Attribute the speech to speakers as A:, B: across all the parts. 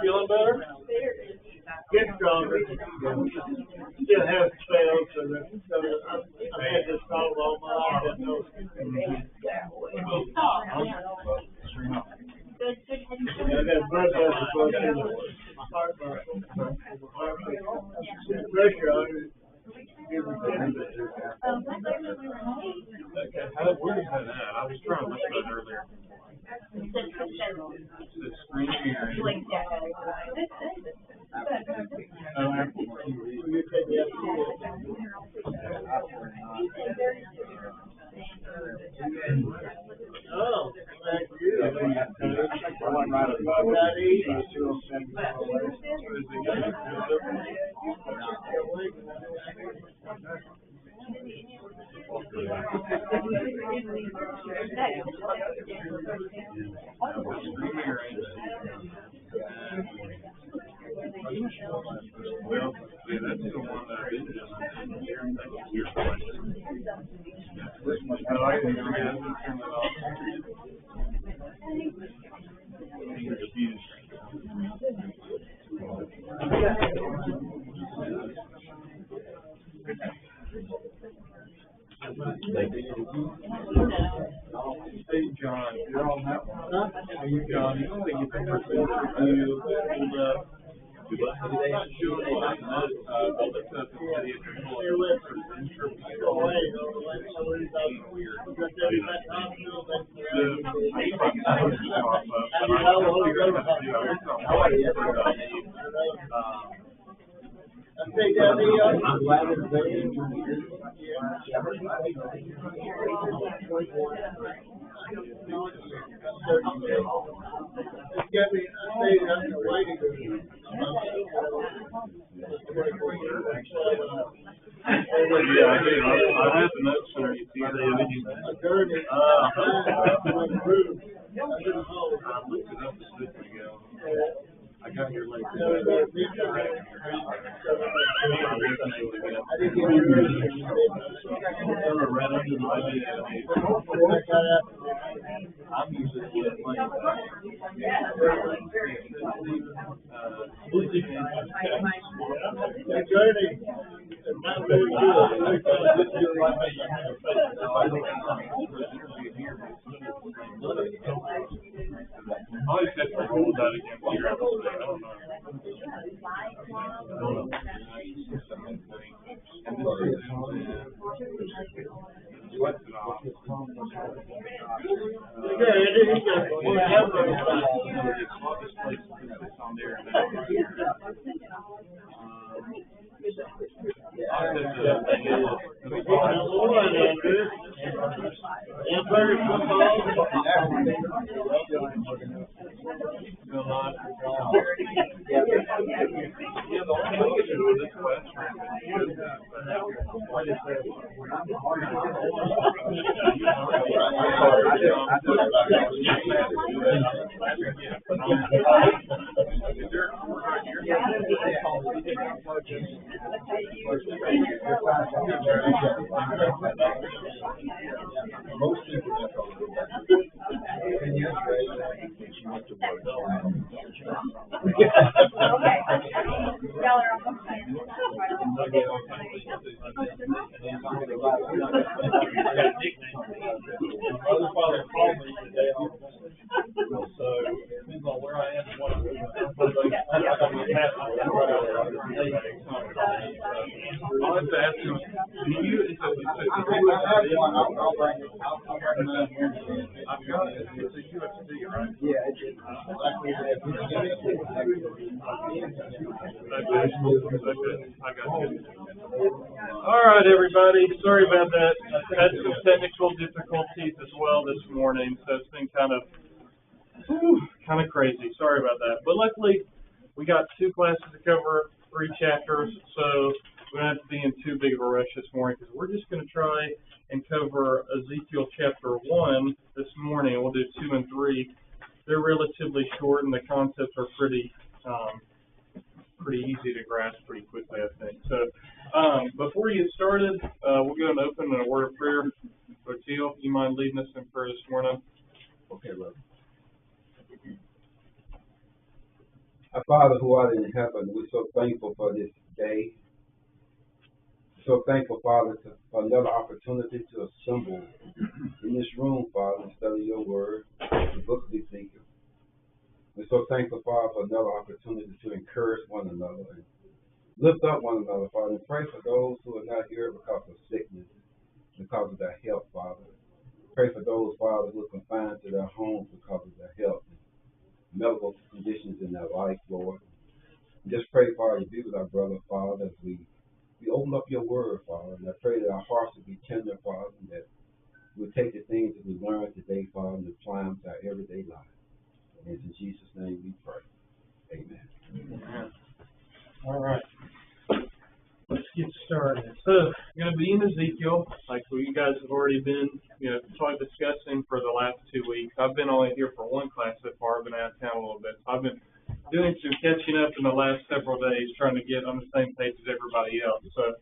A: Feeling better? Get stronger. Still have spells, so I've had this problem all my life. I got blood vessels broken in my heart muscle. Pressure on it.
B: Where is that at? I was trying to look at it earlier. The screen hearing.
A: Oh, thank you. That
B: Well, yeah, that's the one that I did just your question. I like it. I haven't turned it off. You're confused. Hey, John, you're on that one. Huh? Are you John? You don't think you can pursue it? I looked up the video.
A: I'm glad it's there. It's got me, I'm waiting.
B: Yeah, I have the notes there. You see the image? I looked it up a second ago. I got here late. I didn't get right under my I'm usually I always have to roll that against your episode. I don't know. And this is what's it off? On there and most people that's all 10 years ago, she went to work.
C: Y'all are almost there.
B: Other father called me today, so it depends on where I am and what I'm doing. I'll have to ask him, do you, it's a I've got it, it's a USB, right?
D: Yeah, it is.
B: I got you. All right, everybody. Sorry about that. I had some technical difficulties as well this morning, so it's been kind of crazy. Sorry about that. But luckily, we got 2 classes to cover, 3 chapters, so we don't have to be in too big of a rush this morning because we're just going to try and cover Ezekiel chapter 1 this morning. We'll do 2 and 3. They're relatively short, and the concepts are pretty easy to grasp pretty quickly, I think. So before we get started, we'll go and open in a word of prayer. Ezekiel, you mind leading us in prayer this morning?
D: Okay, brother. Our Father who art in heaven, we're so thankful for this day. So thankful, Father, for another opportunity to assemble in this room, Father, and study your word, the book of Ezekiel. We're so thankful, Father, for another opportunity to encourage one another and lift up one another, Father, and pray for those who are not here because of sickness, because of their health, Father. Pray for those, Father, who are confined to their homes because of their health and medical conditions in their life, Lord. And just pray, Father, you be with our brother, Father, as we open up your word, Father. And I pray that our hearts will be tender, Father, and that we'll take the things that we learned today, Father, and apply them to our everyday life. And it's in Jesus' name we pray. Amen.
B: Amen. All right. Let's get started. So, I'm going to be in Ezekiel, like you guys have already been, discussing for the last 2 weeks. I've been only here for 1 class so far. I've been out of town a little bit. So I've been doing some catching up in the last several days, trying to get on the same page as everybody else. So,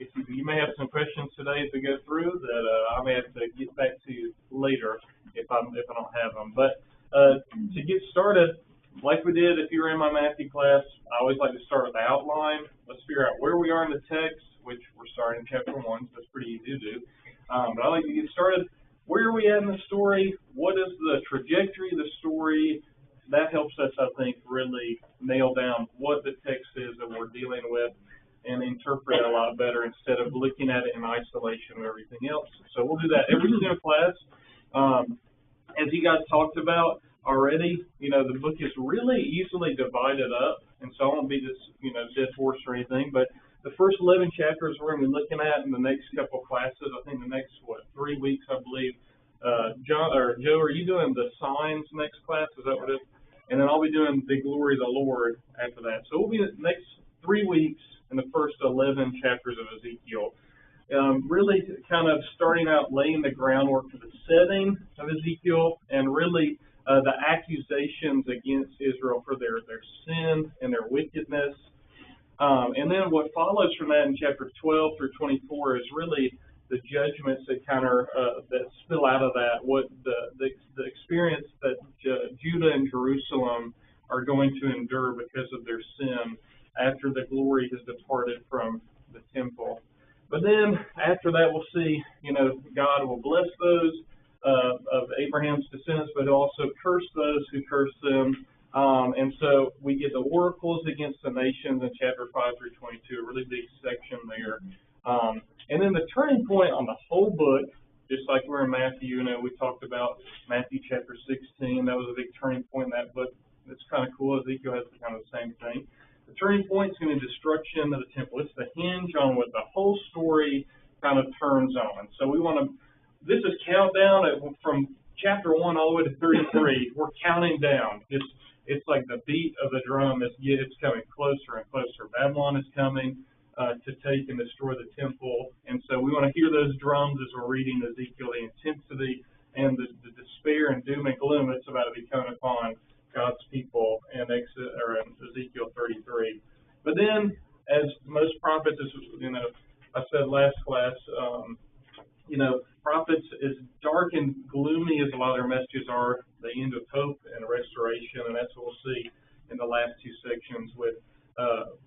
B: if you may have some questions today as we go through that I may have to get back to you later if I don't have them. But to get started, like we did if you were in my Matthew class, I always like to start with the outline. Let's figure out where we are in the text, which we're starting in chapter 1, so it's pretty easy to do. But I like to get started. Where are we at in the story? What is the trajectory of the story? That helps us, I think, really nail down what the text is that we're dealing with and interpret it a lot better instead of looking at it in isolation of everything else. So we'll do that every single class. As you guys talked about already, the book is really easily divided up, and so I won't be this, dead horse or anything, but the first 11 chapters we're going to be looking at in the next couple of classes. I think the next, 3 weeks, I believe. Joe, are you doing the signs next class? Is that what it is? And then I'll be doing the glory of the Lord after that. So we'll be the next 3 weeks in the first 11 chapters of Ezekiel. Really kind of starting out laying the groundwork for the setting of Ezekiel and really the accusations against Israel for their sin and their wickedness. And then what follows from that in chapter 12 through 24 is really the judgments that that spill out of that, what the experience that Judah and Jerusalem are going to endure because of their sin after the glory has departed from the temple. But then after that, we'll see, God will bless those of Abraham's descendants, but he'll also curse those who curse them. And so we get the oracles against the nations in chapter 5 through 22, a really big section there. And then the turning point on the whole book, just like we're in Matthew, we talked about Matthew chapter 16. That was a big turning point in that book. It's kind of cool. Ezekiel has kind of the same thing. The turning point is going to be destruction of the temple. It's the hinge on what the whole story kind of turns on. So we want to, this is countdown from chapter 1 all the way to 33. We're counting down. It's like the beat of the drum. It's coming closer and closer. Babylon is coming to take and destroy the temple. And so we want to hear those drums as we're reading Ezekiel, the intensity and the despair and doom and gloom that's about to be coming upon God's people in Ezekiel 33. But then, as most prophets, I said last class, prophets, as dark and gloomy as a lot of their messages are, the end of hope and restoration, and that's what we'll see in the last two sections with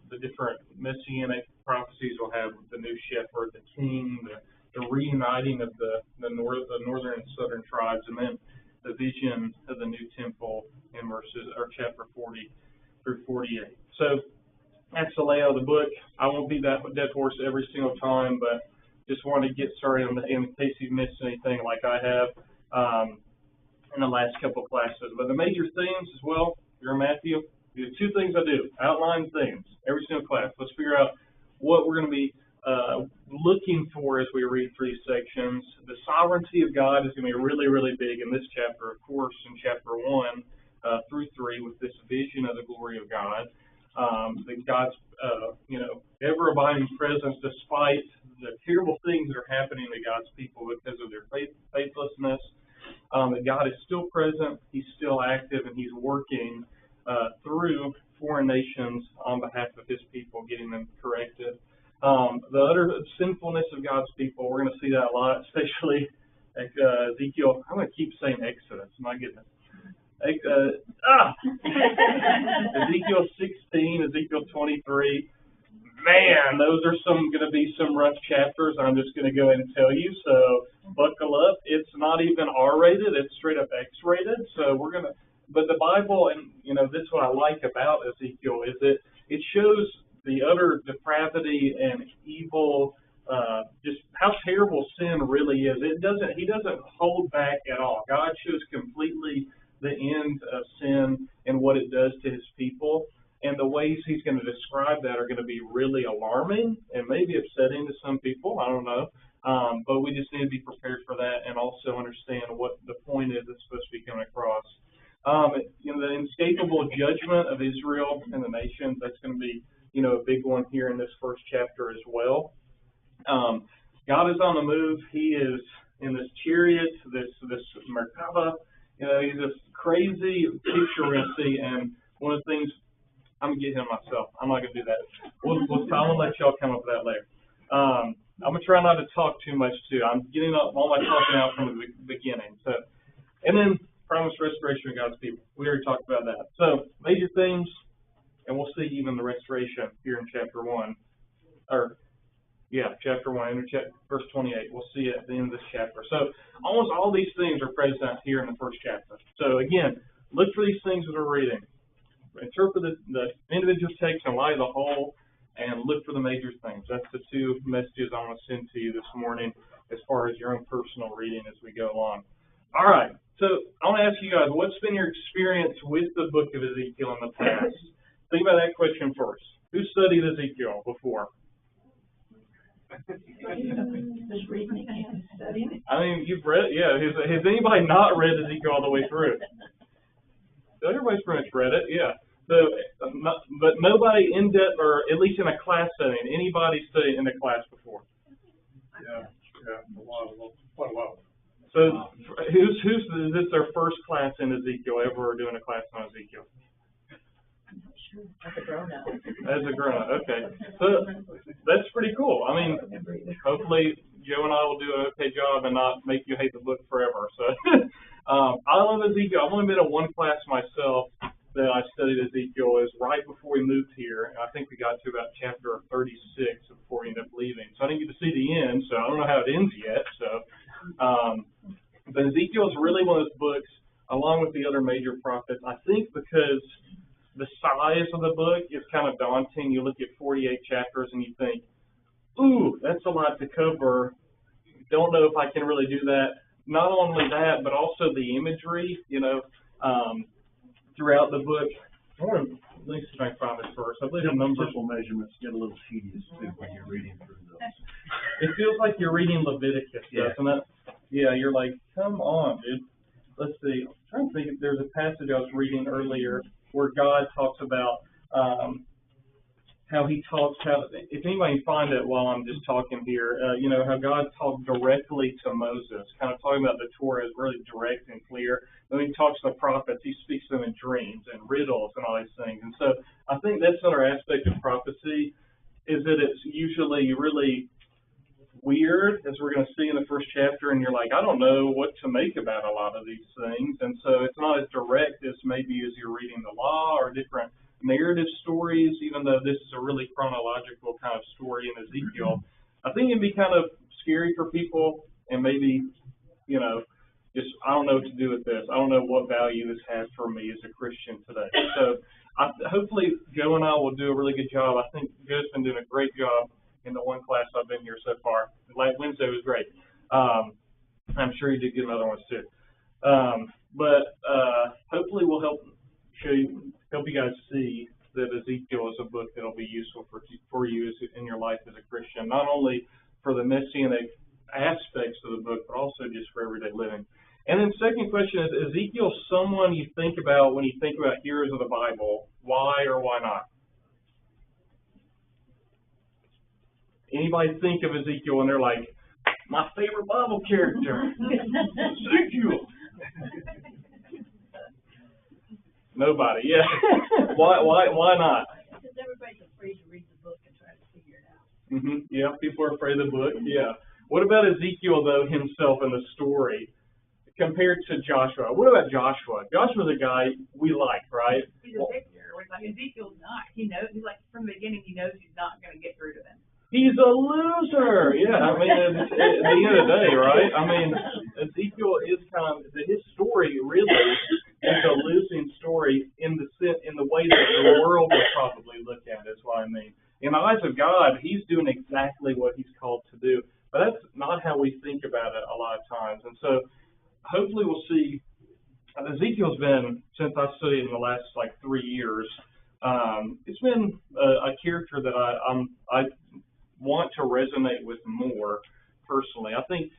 B: the different messianic prophecies. We'll have the new shepherd, the king, the reuniting of the northern and southern tribes, and then the vision of the new temple in chapter 40 through 48. So that's the layout of the book. I won't beat that dead horse every single time, but just want to get started in case you've missed anything like I have in the last couple of classes. But the major themes as well, you're in Matthew, the two things I do, outline themes every single class. Let's figure out what we're going to be looking for as we read through these sections. The sovereignty of God is going to be really, really big in this chapter, of course, in chapter 1 through 3 with this vision of the glory of God. That God's, ever-abiding presence despite the terrible things that are happening to God's people because of their faithlessness. That God is still present, He's still active, and He's working through foreign nations on behalf of His people, getting them corrected. The utter sinfulness of God's people, we're going to see that a lot, especially Ezekiel. I'm going to keep saying Exodus, my goodness. Ezekiel 16, Ezekiel 23. Man, those are going to be some rough chapters. I'm just going to go ahead and tell you. So buckle up. It's not even R-rated. It's straight up X-rated. So but the Bible, and this is what I like about Ezekiel, is that it shows the utter depravity and evil, just how terrible sin really is. He doesn't hold back at all. God shows completely the end of sin and what it does to His people. And the ways He's going to describe that are going to be really alarming and maybe upsetting to some people. I don't know. But we just need to be prepared for that and also understand what the point is that's supposed to be coming across. The inescapable judgment of Israel and the nations, that's going to be, a big one here in this first chapter as well. God is on the move. He is in this chariot, this Merkaba. He's this crazy picture we're going to see. And one of the things, I'm going to get him myself. I'm not going to do that. I'm going to let y'all come up with that later. I'm going to try not to talk too much, too. I'm getting all my talking out from the beginning. So, and then promised restoration of God's people. We already talked about that. So, major themes, and we'll see even the restoration here in chapter 1. Chapter 1, verse 28. We'll see it at the end of this chapter. So, almost all these things are present here in the first chapter. So, again, look for these things that we're reading. Interpret the individual text in light of the whole, and look for the major things. That's the two messages I want to send to you this morning as far as your own personal reading as we go along. All right. So I want to ask you guys, what's been your experience with the book of Ezekiel in the past? Think about that question first. Who studied Ezekiel before?
C: Just reading and studying.
B: I mean, you've read, yeah. Has anybody not read Ezekiel all the way through? So everybody's pretty much read it, yeah. So, but nobody in depth, or at least in a class setting, anybody studied in a class before? Yeah, quite a while. So, is this their first class in Ezekiel, ever doing a class on Ezekiel?
C: As a grown-up.
B: As a grown-up, okay. So, that's pretty cool. I mean, hopefully Joe and I will do an okay job and not make you hate the book forever. So, I love Ezekiel. I've only been in one class myself that I studied Ezekiel. Is right before we moved here. I think we got to about chapter 36 before we ended up leaving. So I didn't get to see the end, so I don't know how it ends yet. So, but Ezekiel is really one of those books, along with the other major prophets, I think because the size of the book is kind of daunting. You look at 48 chapters and you think, ooh, that's a lot to cover. Don't know if I can really do that. Not only that, but also the imagery, throughout the book. Let me see if I can find this first. I believe the numbers.
E: Simple measurements get a little tedious too when you're reading through those.
B: It feels like you're reading Leviticus, doesn't it? Yeah, you're like, come on, dude. Let's see. I'm trying to think if there's a passage I was reading earlier where God talks about if anybody can find it while I'm just talking here, how God talked directly to Moses, kind of talking about the Torah is really direct and clear. Then he talks to the prophets, he speaks to them in dreams and riddles and all these things. And so I think that's another aspect of prophecy, is that it's usually really weird, as we're going to see in the first chapter, and you're like, I don't know what to make about a lot of these things. And so it's not as direct as maybe as you're reading the law or different narrative stories, even though this is a really chronological kind of story in Ezekiel, I think it'd be kind of scary for people, and maybe, you know, just, I don't know what to do with this. I don't know what value this has for me as a Christian today. So hopefully Joe and I will do a really good job. I think Joe's been doing a great job in the one class I've been here so far. Wednesday was great. I'm sure you did good in other ones too. But hopefully we'll help you guys see that Ezekiel is a book that will be useful for you in your life as a Christian, not only for the messianic aspects of the book, but also just for everyday living. And then second question is Ezekiel someone you think about when you think about heroes of the Bible? Why or why not? Anybody think of Ezekiel and they're like, my favorite Bible character, Ezekiel? Nobody, yeah. Why not?
C: Because everybody's afraid to read the book and try to figure it out.
B: Mm-hmm. Yeah, people are afraid of the book. Yeah. What about Ezekiel though himself in the story compared to Joshua? What about Joshua? Joshua's a guy we like, right?
C: He's a victor. Like Ezekiel's not. He knows. He's like from the beginning. He knows he's not going to get rid of him.
B: He's a loser. Yeah, I mean, at the end of the day, right? I mean, Ezekiel is kind of his story really is a losing story in the way that the world would probably look at it. Is what I mean. In the eyes of God, he's doing exactly what he's called to do. But that's not how we think about it a lot of times. And so hopefully we'll see. Ezekiel's been, since I studied in the last 3 years, it's been a character that I want to resonate with more personally. I think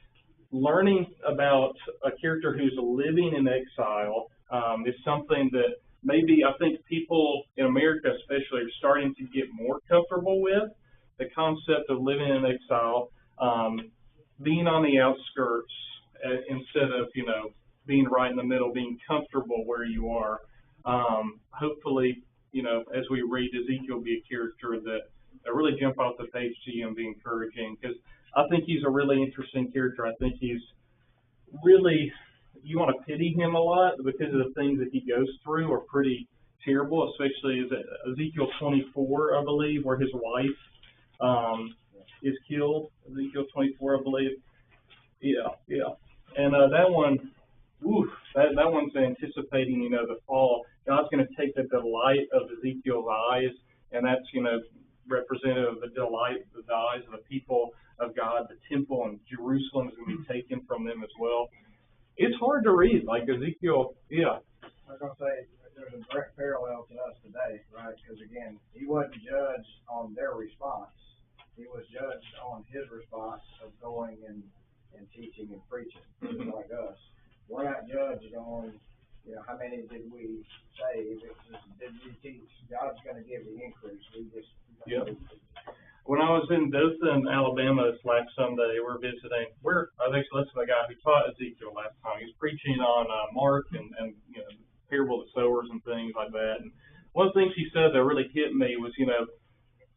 B: learning about a character who's living in exile is something that maybe I think people in America especially are starting to get more comfortable with. The concept of living in exile, being on the outskirts instead of, being right in the middle, being comfortable where you are. Hopefully, as we read Ezekiel, be a character that really jump off the page to you and be encouraging, because I think he's a really interesting character. I think he's really, you want to pity him a lot because of the things that he goes through are pretty terrible, especially Ezekiel 24, I believe, where his wife is killed. Ezekiel 24, I believe. Yeah. And that one, that one's anticipating, the fall. God's going to take the delight of Ezekiel's eyes, and that's, representative of the delight of the eyes of the people of God. The temple in Jerusalem is going to be taken from them as well. It's hard to read, like Ezekiel, yeah.
F: I was going to say, there's a direct parallel to us today, right? Because, again, he wasn't judged on their response. He was judged on his response of going and teaching and preaching, just like us. We're not judged on, how many did we save? Did we teach? God's going to give the increase. We just...
B: Yep. When I was in Dothan, Alabama this last Sunday, we're visiting. I was actually listening to a guy who taught Ezekiel last time. He was preaching on Mark and parable of the sowers and things like that. And one of the things he said that really hit me was,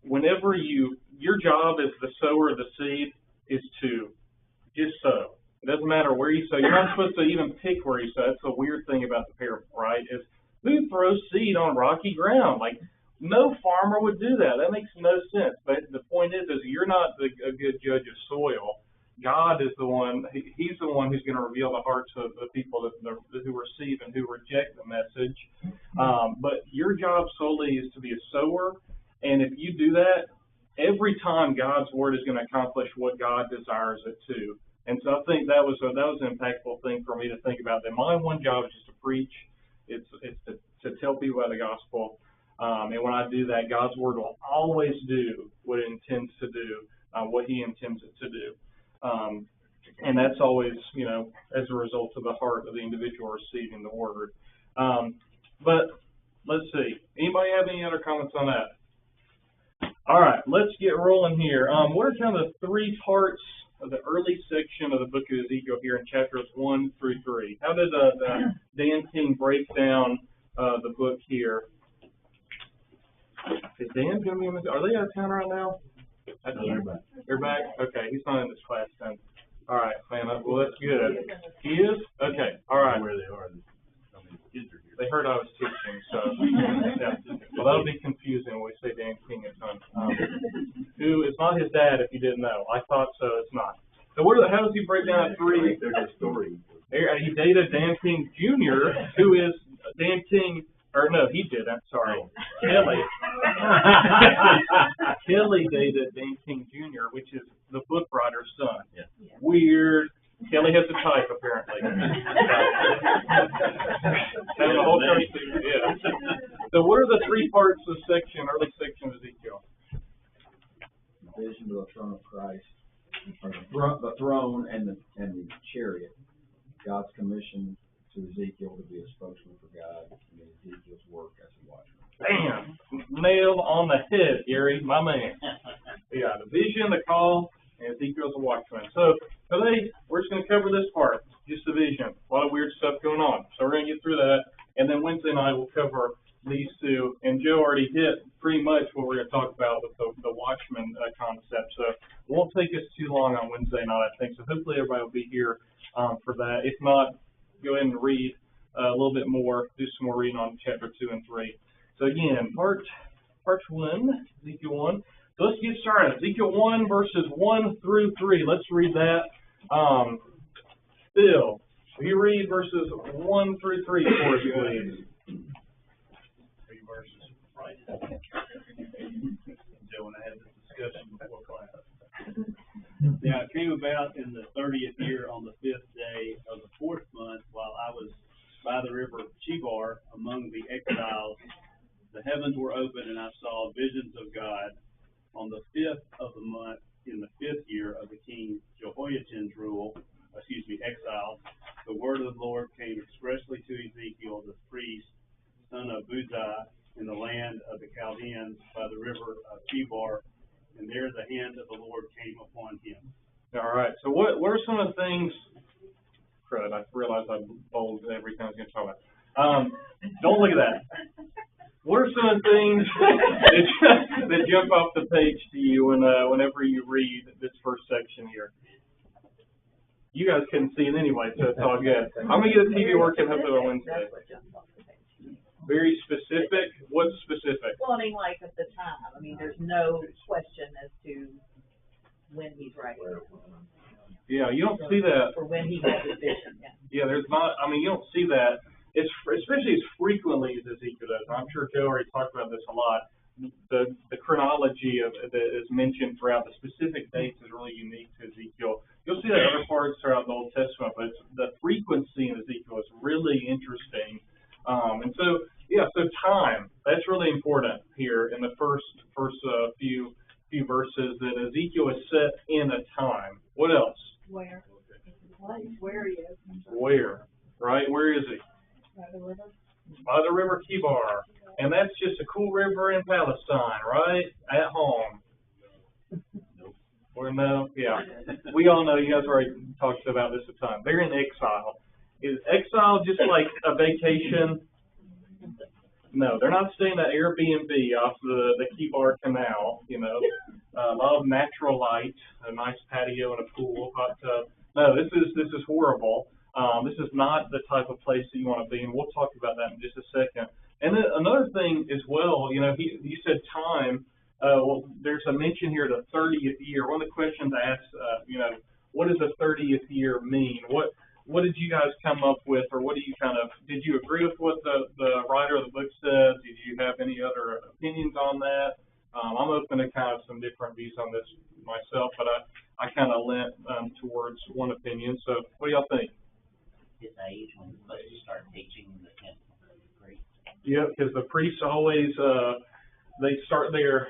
B: whenever your job as the sower of the seed is to just sow. It doesn't matter where you sow. You're not supposed to even pick where you sow. That's the weird thing about the parable, right? Is who throws seed on rocky ground? Like, no farmer would do that. That makes no sense. But the point is you're not a good judge of soil. God is the one. He's the one who's going to reveal the hearts of the people who receive and who reject the message. But your job solely is to be a sower. And if you do that, every time God's word is going to accomplish what God desires it to. And so I think that was an impactful thing for me to think about. That my one job is just to preach. It's to tell people about the gospel. And when I do that, God's word will always do what it intends to do, what he intends it to do. And that's always, as a result of the heart of the individual receiving the word. But let's see. Anybody have any other comments on that? All right, let's get rolling here. What are kind of the three parts of the early section of the book of Ezekiel here in chapters 1 through 3? How did Dan King break down the book here? Is Dan going to be are they out of town right now?
E: They're back.
B: They're back? Okay, he's not in this class then. All right, man. Well, that's good. He is? Okay, all right.
E: Where they are. Kids are here.
B: They heard I was teaching, so, yeah. Well, that'll be confusing when we say Dan King and Son. Who is not his dad, if you didn't know. I thought so, it's not. So how does he break down three?
E: There's a story.
B: He dated Dan King Jr., who is Dan King, or no, he didn't, sorry. Kelly. Kelly dated Dan King Jr., which is the book writer's son.
E: Yeah.
B: Weird. Kelly has a type, apparently. Having a whole church thing, yeah. So what are the three parts of early section of Ezekiel?
G: Vision of the throne of Christ, or the throne and the chariot. God's commission to Ezekiel to be a spokesman for God, and Ezekiel's work as a watchman.
B: Bam! Nail on the head, Gary, my man. Yeah, the vision, the call, and Ezekiel's a watchman. So today, we're just going to cover this part, just the vision. A lot of weird stuff going on. So we're going to get through that. And then Wednesday night, we'll cover these two. And Joe already hit pretty much what we're going to talk about with the watchman concept. So it won't take us too long on Wednesday night, I think. So hopefully everybody will be here for that. If not, go ahead and read a little bit more, do some more reading on chapter 2 and 3. So again, part 1, Ezekiel 1. So let's get started. Ezekiel 1, verses 1 through 3. Let's read that. Phil, will you read verses 1 through 3 for us, please?
E: 3 verses. Right. Joe and I had this discussion before class. Now, it came about in the 30th year on the 5th day of the 4th month, while I was by the river Chebar among the exiles. The heavens were open, and I saw visions of God. On the 5th of the month, in the 5th year of the king Jehoiachin's exile, the word of the Lord came expressly to Ezekiel, the priest, son of Buzi, in the land of the Chaldeans by the river of Chebar, and there the hand of the Lord came upon him.
B: All right. So what are some of the things? Crud! I realized I bolded everything I was going to talk about. Don't look at that. What are some of the things that jump off the page to you whenever you read this first section here? You guys couldn't see it anyway, so it's all good. I'm going to get the TV working hopefully on Wednesday. Very specific? What's specific?
H: Well, I mean, like at the time. I mean, there's no question as to when he's writing.
B: Yeah, you don't see that.
H: For when he had his vision, yeah.
B: Yeah, there's not, I mean, you don't see that. It's especially as frequently as Ezekiel does. I'm sure Joe already talked about this a lot. The chronology that is mentioned throughout the specific dates is really unique to Ezekiel. You'll see that in other parts throughout the Old Testament, but the frequency in Ezekiel is really interesting. And so, yeah, so time, that's really important here in the first few verses, that Ezekiel is set in a time. What else?
H: Where? Where he is.
B: Where? Right? Where is he?
H: By the river.
B: By the river Chebar. And that's just a cool river in Palestine, right? At home. Or no? Yeah. We all know, you guys already talked about this a ton. They're in exile. Is exile just like a vacation? No, they're not staying at Airbnb off the Chebar Canal, you know. A lot of natural light, a nice patio and a pool, hot tub. No, this is horrible. This is not the type of place that you want to be in. We'll talk about that in just a second. And then another thing as well, you know, you said time. Well, there's a mention here of the 30th year. One of the questions I asked, you know, what does the 30th year mean? What did you guys come up with, or what do you did you agree with what the writer of the book says? Did you have any other opinions on that? I'm open to kind of some different views on this myself, but I kind of lent towards one opinion. So what do y'all think?
I: His age when he's supposed to start teaching in the temple.
B: Yeah, because the priests always they start their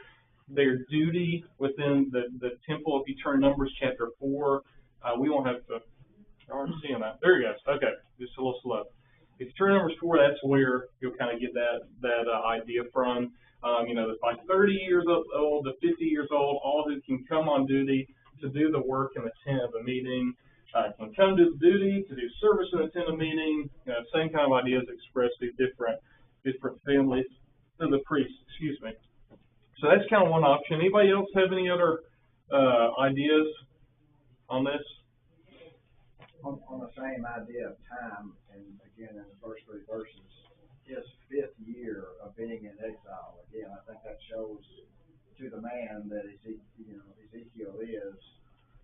B: duty within the temple. If you turn Numbers chapter 4, we won't have to. Aren't seeing that. There you go. Okay, just a little slow. If you turn Numbers 4, that's where you'll kind of get that idea from. You know, that by 30 years old to 50 years old, all who can come on duty to do the work in the tent of the meeting can come to the duty to do service in the tent of meeting. You know, same kind of ideas expressed through different families of the priests. Excuse me. So that's kind of one option. Anybody else have any other ideas on this?
F: On the same idea of time, and again in the first 3 verses, his 5th year of being in exile. Again, I think that shows to the man that Ezekiel is,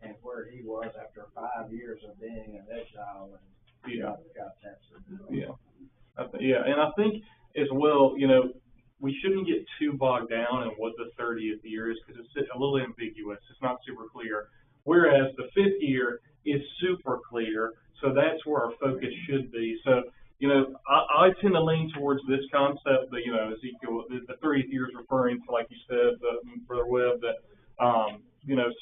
F: and where he was after 5 years of being in exile, and God tested him.
B: And I think as well, we shouldn't get too bogged down in what the 30th year is, because it's a little ambiguous. It's not super clear. Whereas the 5th year is super clear, so that's where our focus should be. So, I tend to lean towards this concept that, Ezekiel, the 30th year is referring to, like you said, Brother Webb, that,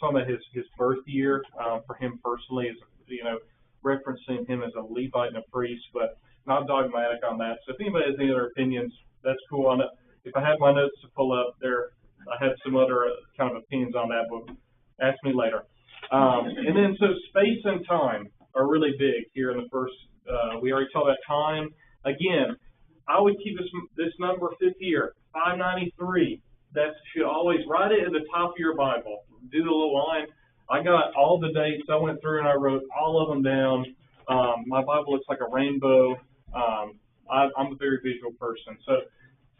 B: some of his birth year, for him personally is, referencing him as a Levite and a priest, but not dogmatic on that. So if anybody has any other opinions, that's cool on it. If I had my notes to pull up there, I had some other kind of opinions on that, but ask me later. And then, so space and time are really big here in the first, we already talked about time. Again, I would keep this number 5th year, 593. That should always, write it at the top of your Bible. Do the little line. I got all the dates. I went through and I wrote all of them down. My Bible looks like a rainbow. I'm a very visual person. So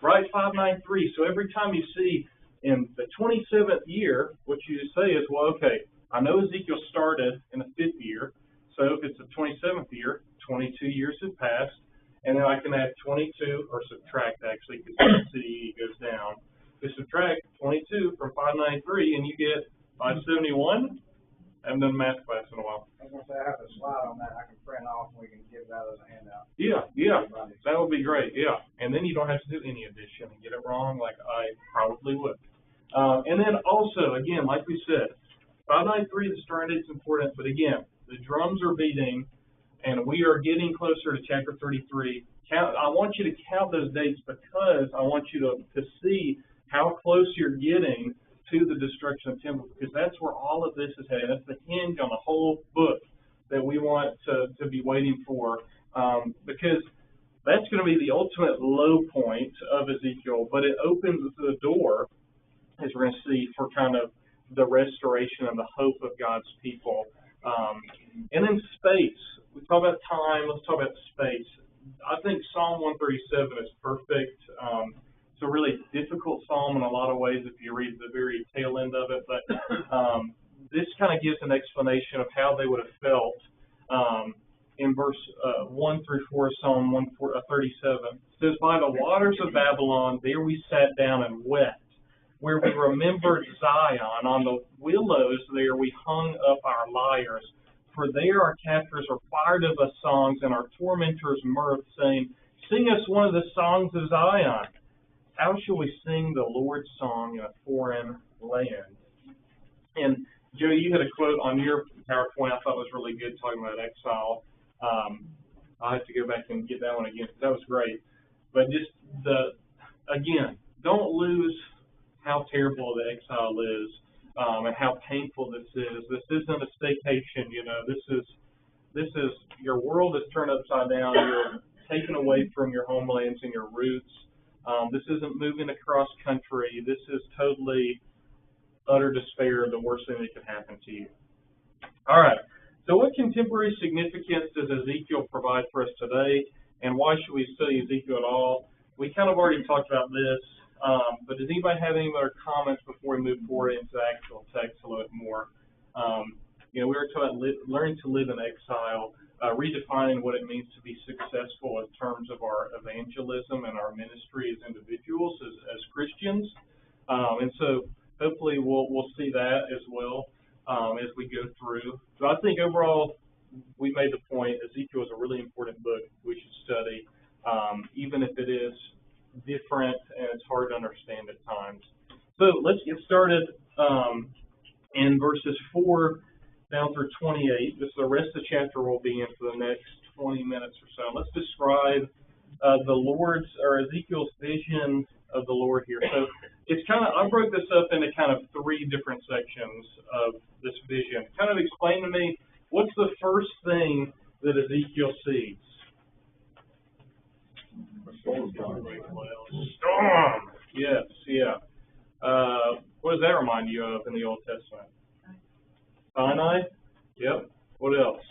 B: write 593. So every time you see in the 27th year, what you say is, well, okay, I know Ezekiel started in the 5th year. So if it's the 27th year, 22 years have passed. And then I can add 22, or subtract actually, because CE goes down. Just subtract 22 from 593 and you get 571. I haven't done math class in a while.
F: I was going to say, I have a slide on that I can print off and we can give that as a handout.
B: Yeah, that would be great, And then you don't have to do any addition and get it wrong like I probably would. And then also, again, like we said, 593, the start date's important, but again, the drums are beating and we are getting closer to chapter 33. I want you to count those dates because I want you to see how close you're getting to the destruction of the temple, because that's where all of this is headed. That's the hinge on the whole book that we want to be waiting for, because that's going to be the ultimate low point of Ezekiel, but it opens the door, as we're going to see, for kind of the restoration and the hope of God's people. And then space. We talk about time, let's talk about space. I think Psalm 137 is perfect. It's a really difficult psalm in a lot of ways if you read the very tail end of it, but this kind of gives an explanation of how they would have felt in verse 1 through 4 of Psalm 137. It says, by the waters of Babylon, there we sat down and wept, where we remembered Zion. On the willows there we hung up our lyres. For there our captors required of us songs, and our tormentors mirth, saying, sing us one of the songs of Zion. How shall we sing the Lord's song in a foreign land? And Joe, you had a quote on your PowerPoint I thought was really good, talking about exile. I'll have to go back and get that one again, because that was great. But just again, don't lose how terrible the exile is, and how painful this is. This isn't a staycation, This is your world is turned upside down. You're taken away from your homelands and your roots. This isn't moving across country. This is totally utter despair, the worst thing that could happen to you. All right. So what contemporary significance does Ezekiel provide for us today, and why should we study Ezekiel at all? We kind of already talked about this, but does anybody have any other comments before we move forward into the actual text a little bit more? We were talking about learning to live in exile, redefining what it means to be successful in terms of our evangelism and our ministry as individuals, as Christians. And so hopefully we'll see that as well as we go through. So I think overall we made the point Ezekiel is a really important book we should study, even if it is different and it's hard to understand at times. So let's get started in verses 4 down through 28. Just the rest of the chapter will be in for the next 20 minutes or so. Let's describe Ezekiel's vision of the Lord here. So it's I broke this up into kind of 3 different sections of this vision. Kind of explain to me, what's the first thing that Ezekiel sees? Storm. Yes, yeah. What does that remind you of in the Old Testament? Sinai? Yep. What else?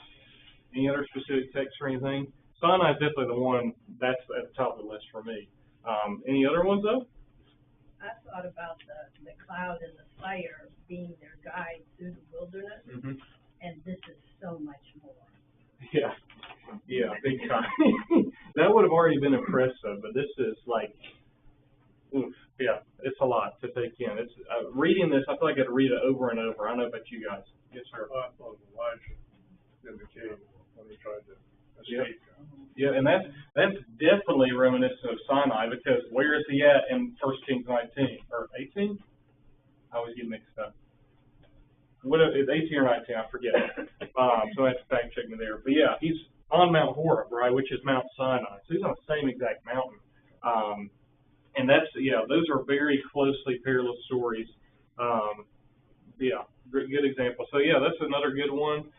B: Any other specific text or anything? Sinai is definitely the one that's at the top of the list for me. Any other ones though?
J: I thought about the cloud and the fire being their guide through the wilderness, and this is so much more.
B: Yeah, big time. That would have already been impressive, but this is like, oof, yeah, it's a lot to take in. It's reading this, I feel like I had to read it over and over. I don't know about you guys. Yes, sir.
A: I thought of Elijah in the cave when he tried to escape.
B: Yeah, and that's definitely reminiscent of Sinai, because where is he at in 1 Kings 19 or 18? I always get mixed up. It's 18 or 19, I forget. So I have to fact check me there. But yeah, he's on Mount Horeb, right, which is Mount Sinai. So he's on the same exact mountain. And that's, those are very closely parallel stories. Good example. So yeah, that's another good one.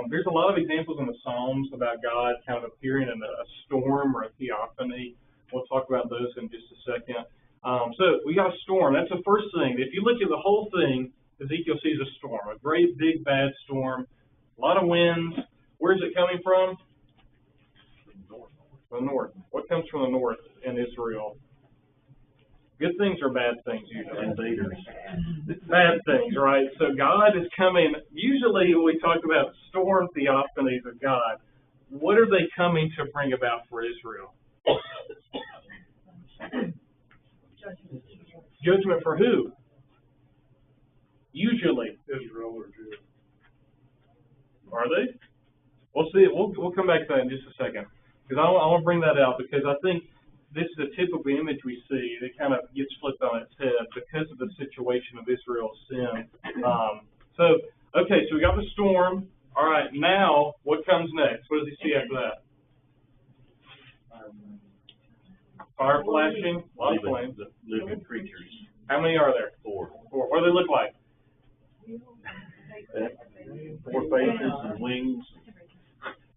B: There's a lot of examples in the Psalms about God kind of appearing in a storm or a theophany. We'll talk about those in just a second. So we got a storm. That's the first thing. If you look at the whole thing, Ezekiel sees a storm, a great big bad storm, a lot of winds. Where's it coming from? The north. What comes from the north in Israel? Good things or bad things usually? Bad things, right? So God is coming. Usually when we talk about storm theophanies of God, what are they coming to bring about for Israel? Judgment for who? Usually.
A: Israel or Judah.
B: Are they? We'll see. We'll come back to that in just a second. Because I want to bring that out, because I think this is a typical image we see that kind of gets flipped on its head because of the situation of Israel's sin. So we got the storm. All right, now what comes next? What does he see after that? Fire flashing, a lot of flames.
I: Living creatures.
B: How many are there?
I: 4.
B: What do they look like?
I: 4 faces and wings.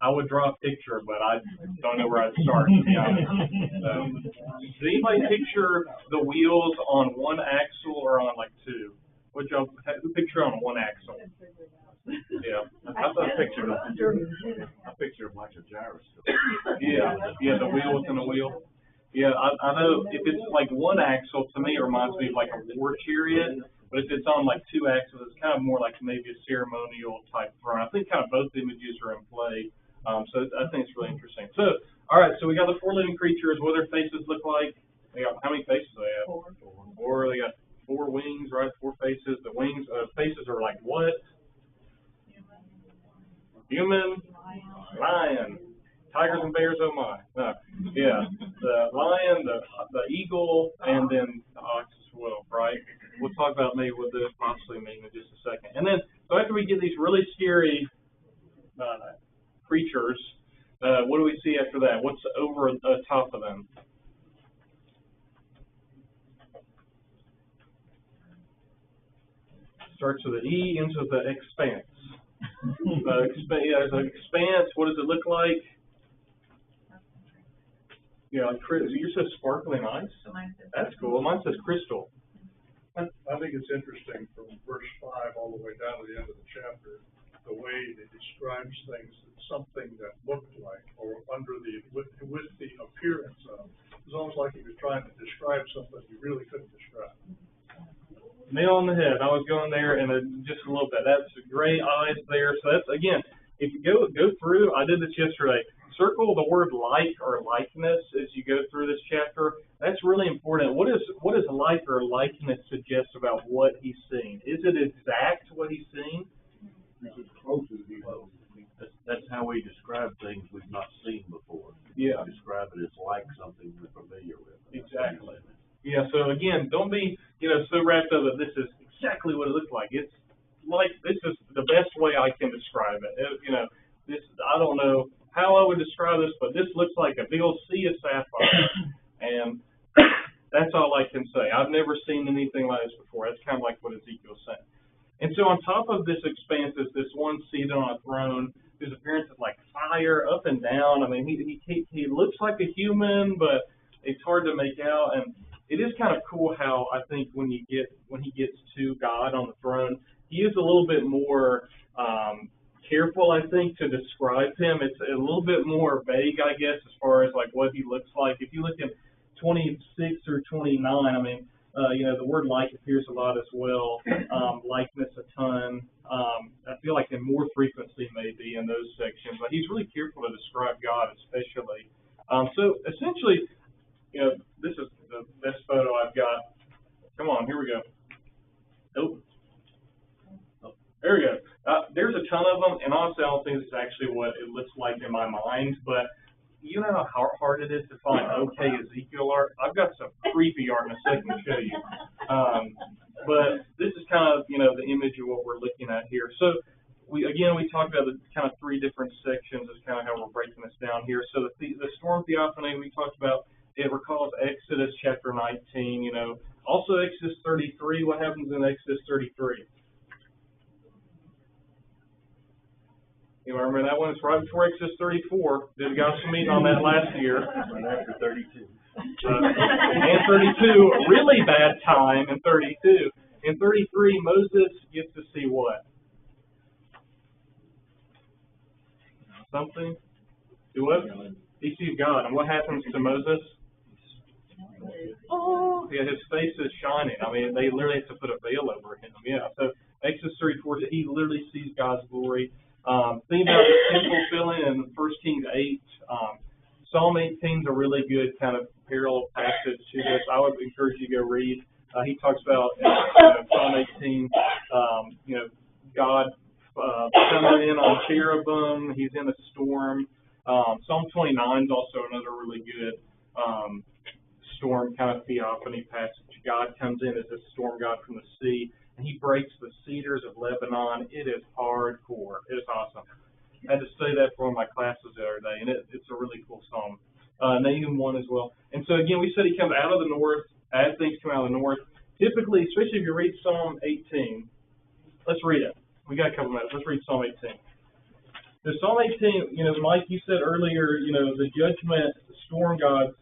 B: I would draw a picture, but I don't know where I'd start, to be honest. Does anybody picture the wheels on one axle or on like two? Who picture on one axle? Yeah, I pictured them like a gyroscope. Yeah, the wheels in the wheel. Yeah, I know if it's like one axle, to me it reminds me of like a war chariot. But if it's on like 2 axles, it's kind of more like maybe a ceremonial type throne. I think kind of both images are in play. So I think it's really interesting. So, all right, so we got the 4 living creatures. What do their faces look like? They got, how many faces do they have? 4. They got 4 wings, right? 4 faces. The wings, faces are like what? Human, lion, tigers and bears. Oh my! Yeah, the lion, the eagle, and then the ox as well, right? We'll talk about maybe what this possibly means in just a second. And then, so after we get these really scary creatures, what do we see after that? What's over top of them? Starts with an E, ends with the expanse. There's an expanse. What does it look like? Yeah, yours says sparkling ice. That's cool. Mine says crystal.
A: I think it's interesting from verse 5 all the way down to the end of the chapter, the way it describes things, something that looked like, or with the appearance of. It's almost like he was trying to describe something he really couldn't describe.
B: Nail on the head. I was going there in just a little bit. That's gray eyes there. So that's, again, if you go through, I did this yesterday. Circle the word like or likeness as you go through this chapter. That's really important. What is like or likeness suggest about what he's seeing? Is it exact what he's seeing?
A: It's as close as he knows.
I: That's how we describe things we've not seen before.
B: Yeah.
I: We describe it as like something we're familiar with.
B: Exactly. Yeah, so again, don't be, so wrapped up that this is exactly what it looks like. It's like, this is the best way I can describe it. I don't know how I would describe this, but this looks like a big old sea of sapphire. And that's all I can say. I've never seen anything like this before. That's kind of like what Ezekiel's saying. And so on top of this expanse is this one seated on a throne whose appearance is like fire up and down. I mean, he looks like a human, but it's hard to make out. And it is kind of cool how I think when he gets to God on the throne, he is a little bit more careful, I think, to describe him. It's a little bit more vague, I guess, as far as like what he looks like. If you look at 26 or 29, I mean, the word like appears a lot as well. Likeness a ton. I feel like in more frequency maybe in those sections, but he's really careful to describe God, especially. So essentially, this is the best photo I've got. Come on, here we go. Nope. Oh, there we go. There's a ton of them, and honestly, I don't think it's actually what it looks like in my mind, but you know how hard it is to find okay Ezekiel art? I've got some creepy art in a second to show you. But this is kind of, the image of what we're looking at here. So we talked about the kind of three different sections is kind of how we're breaking this down here. So the storm theophany we talked about, it recalls Exodus chapter 19, Also Exodus 33, what happens in Exodus 33? You remember that one? It's right before Exodus 34. Did got some meeting on that last year.
G: Right after 32.
B: And 32, a really bad time in 32. In 33, Moses gets to see what? Something? Do what? He sees God. And what happens to Moses? Oh, yeah, his face is shining. I mean, they literally have to put a veil over him. Yeah, so Exodus 34, he literally sees God's glory. Think about the temple filling in 1 Kings 8. Psalm 18 is a really good kind of parallel passage to this. I would encourage you to go read. He talks about Psalm 18, God coming in on cherubim. He's in a storm. Psalm 29 is also another really good storm kind of theophany passage. God comes in as a storm god from the sea, and he breaks the cedars of Lebanon. It is hardcore. It is awesome. I had to say that for one of my classes the other day, and it's a really cool psalm. Nahum 1 as well. And so again, we said he comes out of the north, as things come out of the north. Typically, especially if you read Psalm 18, let's read it. We got a couple minutes. Let's read Psalm 18. So Psalm 18, Mike, you said earlier, the judgment, the storm god,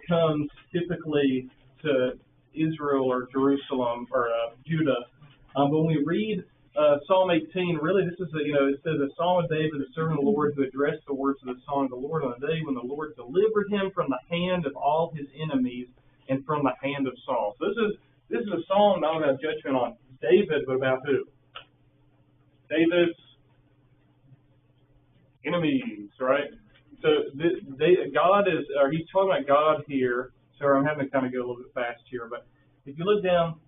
B: comes typically to Israel or Jerusalem or Judah. But when we read Psalm 18, really this is it says a Psalm of David, the servant of the Lord, who addressed the words of the song of the Lord on the day when the Lord delivered him from the hand of all his enemies and from the hand of Saul. So this is a psalm not about judgment on David, but about who? David's enemies, right? So God is, or he's talking about God here. Sorry, I'm having to kind of go a little bit fast here, but if you look down,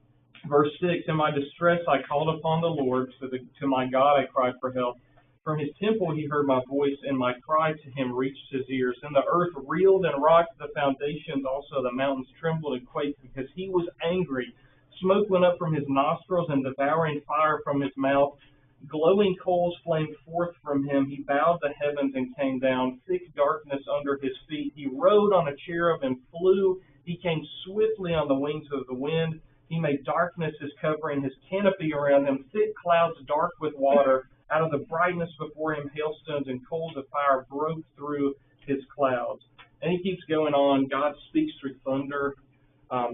B: verse 6, in my distress I called upon the Lord, to my God I cried for help. From his temple he heard my voice, and my cry to him reached his ears. And the earth reeled and rocked, the foundations also, the mountains trembled and quaked, because he was angry. Smoke went up from his nostrils, and devouring fire from his mouth. Glowing coals flamed forth from him. He bowed the heavens and came down. Thick darkness under his feet. He rode on a cherub and flew. He came swiftly on the wings of the wind. He made darkness his covering, his canopy around him. Thick clouds dark with water. Out of the brightness before him, hailstones and coals of fire broke through his clouds. And he keeps going on. God speaks through thunder,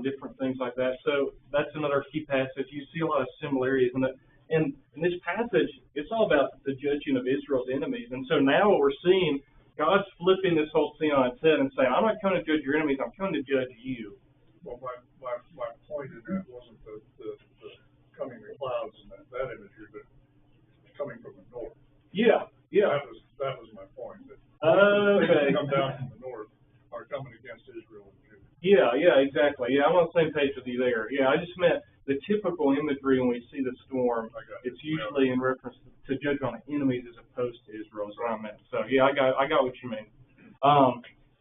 B: different things like that. So that's another key passage. You see a lot of similarities in it. And in this passage, it's all about the judging of Israel's enemies. And so now what we're seeing, God's flipping this whole scene on its head and saying, I'm not coming to judge your enemies, I'm coming to judge you.
A: Well, my point in that wasn't the coming in clouds and that imagery, but coming from the north.
B: Yeah.
A: That was my point. That
B: okay.
A: things that come down from the north are coming against Israel and Judah.
B: Yeah, exactly. Yeah, I'm on the same page with you there. Yeah, I just meant the typical imagery when we see the storm, it's usually in reference to judgment on enemies as opposed to Israel is what I meant. So yeah, I got what you mean.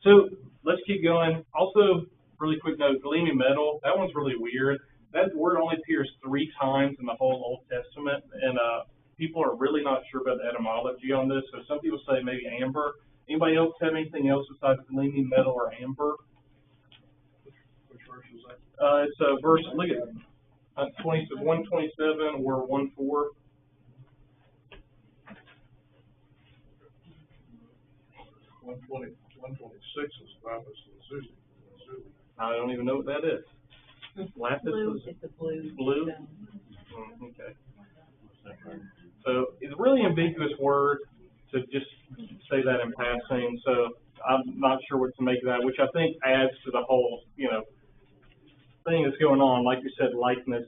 B: So let's keep going. Also, really quick note, gleaming metal, that one's really weird. That word only appears 3 times in the whole Old Testament, and people are really not sure about the etymology on this. So some people say maybe amber. Anybody else have anything else besides gleaming metal or amber?
A: Which verse is that?
B: It's a verse, look at it. 127 or 1:4.
A: One 126 is lapis lazuli.
B: I don't even know what that is. Lapis
H: Blue,
B: lazuli.
H: it's a blue.
B: Blue?
H: stone.
B: Okay. So it's a really ambiguous word to just say that in passing. So I'm not sure what to make of that, which I think adds to the whole, thing that's going on. Like you said, likeness,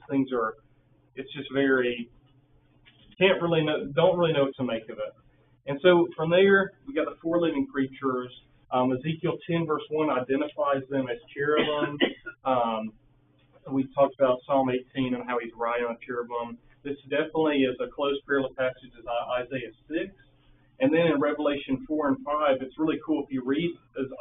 B: it's just very, don't really know what to make of it. And so from there, we got the four living creatures. Ezekiel 10 verse 1 identifies them as cherubim. We talked about Psalm 18 and how he's riding on cherubim. This definitely is a close parallel passage as Isaiah 6. And then in Revelation 4 and 5, it's really cool if you read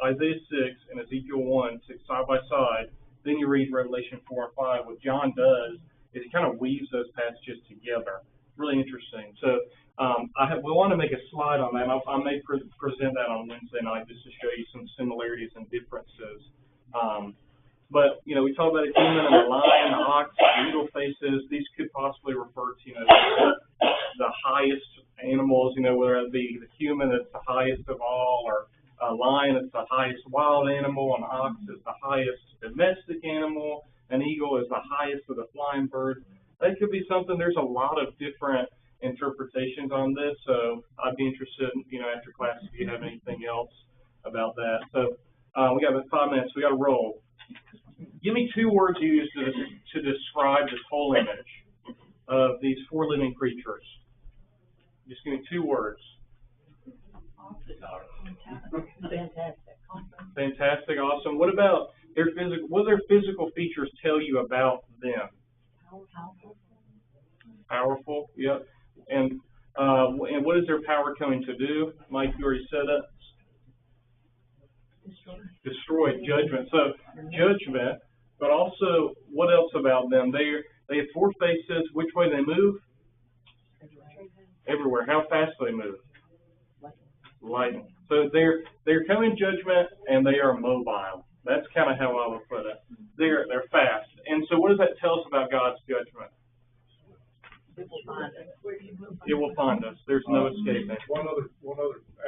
B: Isaiah 6 and Ezekiel 1, 6 side by side, then you read Revelation 4 and 5. What John does is he kind of weaves those passages together. Really interesting. So we want to make a slide on that. I may present that on Wednesday night just to show you some similarities and differences. But, we talk about a human and a lion, the ox, the eagle faces. These could possibly refer to, the highest animals, whether it be the human that's the highest of all, or a lion that's the highest wild animal, an ox is the highest domestic animal, an eagle is the highest of the flying birds. That could be something. There's a lot of different interpretations on this, so I'd be interested, after class if you have anything else about that. So we got about 5 minutes. We got to roll. Give me 2 words you use to describe this whole image of these four living creatures. Just give me 2 words.
H: Fantastic.
B: Fantastic, awesome. What about their physical? What do their physical features tell you about them?
H: Powerful.
B: Powerful, yep. And what is their power coming to do? Mike, you already said it. Destroy, judgment. So judgment, but also what else about them? They have 4 faces. Which way they move? Everywhere. How fast do they move? Lightning. So they're coming judgment and they are mobile. That's kind of how I would put it. They're fast. And so what does that tell us about God's judgment?
H: It will find us.
B: It will find us. There's no escaping.
A: One other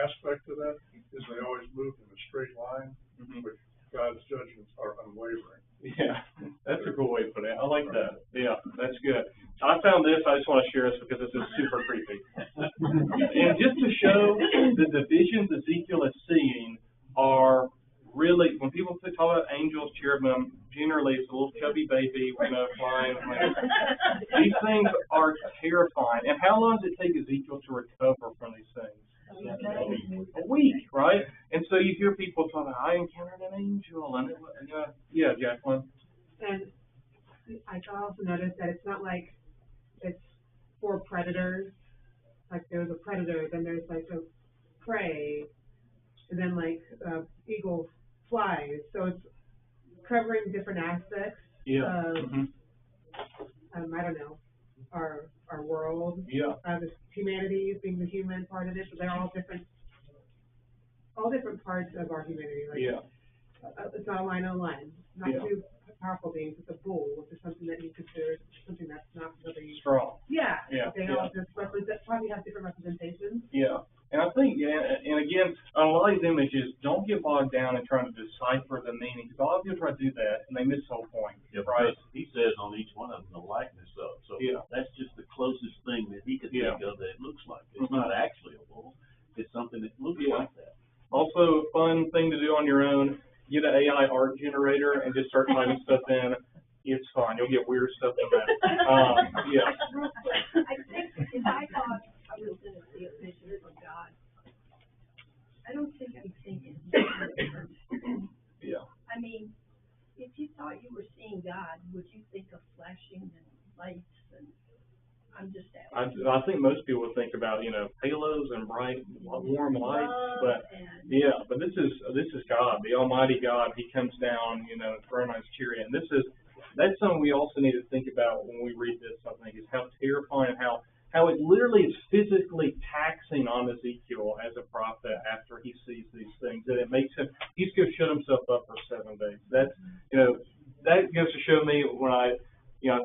A: aspect to that is they always move in a straight line, which God's judgments are unwavering.
B: Yeah, that's a cool way to put it. I like that. Yeah, that's good. I found this. I just want to share this because this is super creepy. And just to show the visions Ezekiel is seeing are really, when people talk about angels, cherubim, generally it's a little chubby baby, flying. These things are terrifying. And how long does it take Ezekiel to recover from these things? A week, right? And so you hear people talking, I encountered an angel, and yeah, Jacqueline.
K: And I also noticed that it's not like it's for predators. Like there's a predator, then there's like a prey, and then eagle flies. So it's covering different aspects of, I don't know, our world.
B: Yeah.
K: The humanity being the human part of it. So they're all different parts of our humanity. It's not a line on line. Not two powerful beings. It's a bull, which is something that you consider something that's not really
B: strong.
K: Yeah.
B: Yeah.
K: They all just probably have different representations.
B: Yeah. And I think, and again, on a lot of these images, don't get bogged down in trying to decipher the meaning, because a lot of people try to do that, and they miss the whole point.
L: Yeah,
B: right?
L: He says on each one of them the likeness of. So that's just the closest thing that he could think of that it looks like. It's not actually a bull. It's something that looks like that.
B: Also, a fun thing to do on your own, get an AI art generator and just start typing stuff in. It's fun. You'll get weird stuff in that. Yeah.
J: I think if I thought I was going to see a vision from God, I don't think I'm thinking.
B: Yeah.
J: I mean, if you thought you were seeing God, would you think of flashing and lights and? I'm just asking.
B: I think most people would think about halos and bright warm lights, but this is God, the Almighty God. He comes down, thrown on his chariot, and that's something we also need to think about when we read this. I think is how terrifying, how it literally is physically taxing on Ezekiel as a prophet after he sees these things, that it makes him he's going to shut himself up for 7 days. That's that goes to show me when I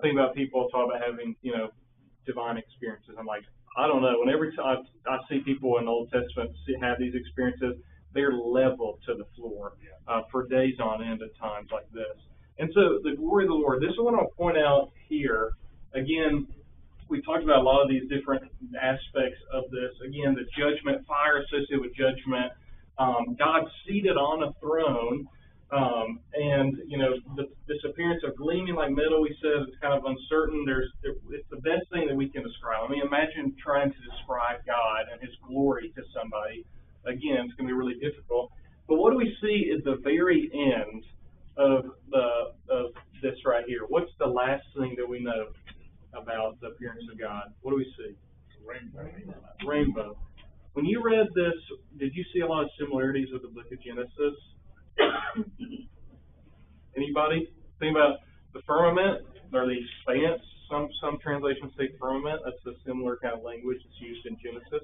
B: think about people talk about having divine experiences. I'm like, I don't know. Whenever I see people in the Old Testament have these experiences, they're leveled to the floor for days on end at times like this. And so the glory of the Lord, this is what I'll point out here. Again, we talked about a lot of these different aspects of this. Again, the judgment, fire associated with judgment, God seated on a throne, and this appearance of gleaming like metal. We said it's kind of uncertain. It's the best thing that we can describe. I mean, imagine trying to describe God and His glory to somebody. Again, it's going to be really difficult. But what do we see at the very end of this right here? What's the last thing that we know about the appearance of God? What do we see? Rainbow. When you read this, did you see a lot of similarities with the book of Genesis? Anybody? Think about the firmament or the expanse. Some translations say firmament. That's a similar kind of language that's used in Genesis.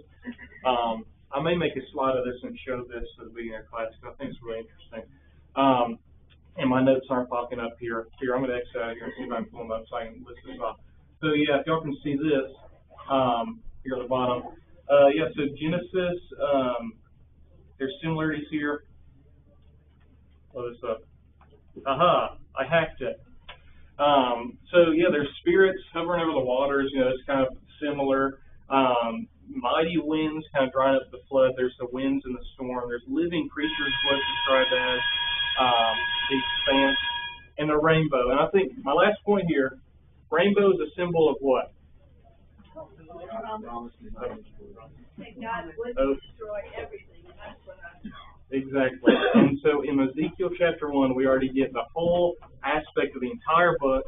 B: I may make a slide of this and show this at the beginning of class because I think it's really interesting. And my notes aren't popping up here. Here, I'm going to exit out of here and see if I can pull them up so I can list this off. So yeah, if y'all can see this here at the bottom. So Genesis, there's similarities here. Blow this up. Aha, I hacked it. So yeah, there's spirits hovering over the waters. It's kind of similar. Mighty winds kind of drying up the flood. There's the winds and the storm. There's living creatures, what it's described as, the expanse, and the rainbow. And I think my last point here, rainbow is a symbol of what?
J: That God would destroy everything. That's what
B: Exactly. And so in Ezekiel chapter 1, we already get the whole aspect of the entire book,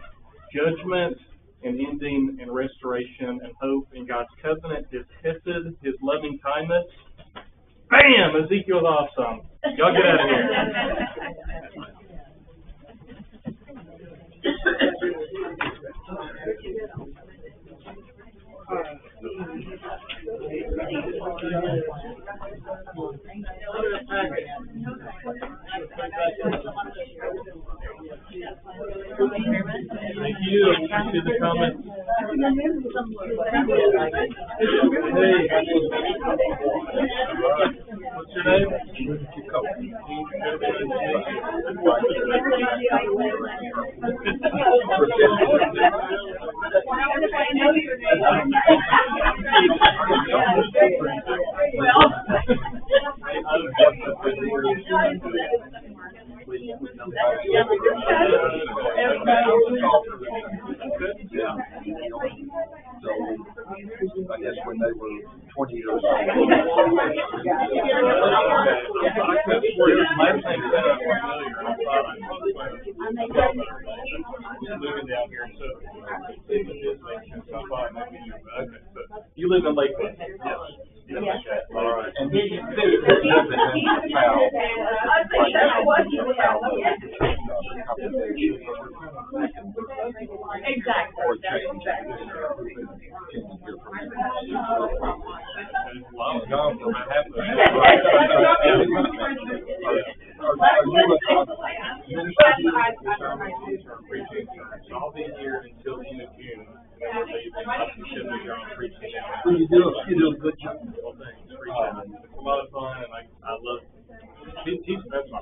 B: judgment and ending and restoration and hope in God's covenant, His hesed, His loving kindness. Bam! Ezekiel's awesome. Y'all get out of here. Thank you. Appreciate the comments. Hey. What's your name?
D: So, I guess when they were 20 years old.
B: You live in Lakewood? Yes. All right. And he I'll be here until the end of June.
D: You do a good job.
B: Well, thanks. Appreciate it. It's a lot of fun, and I love it. That's my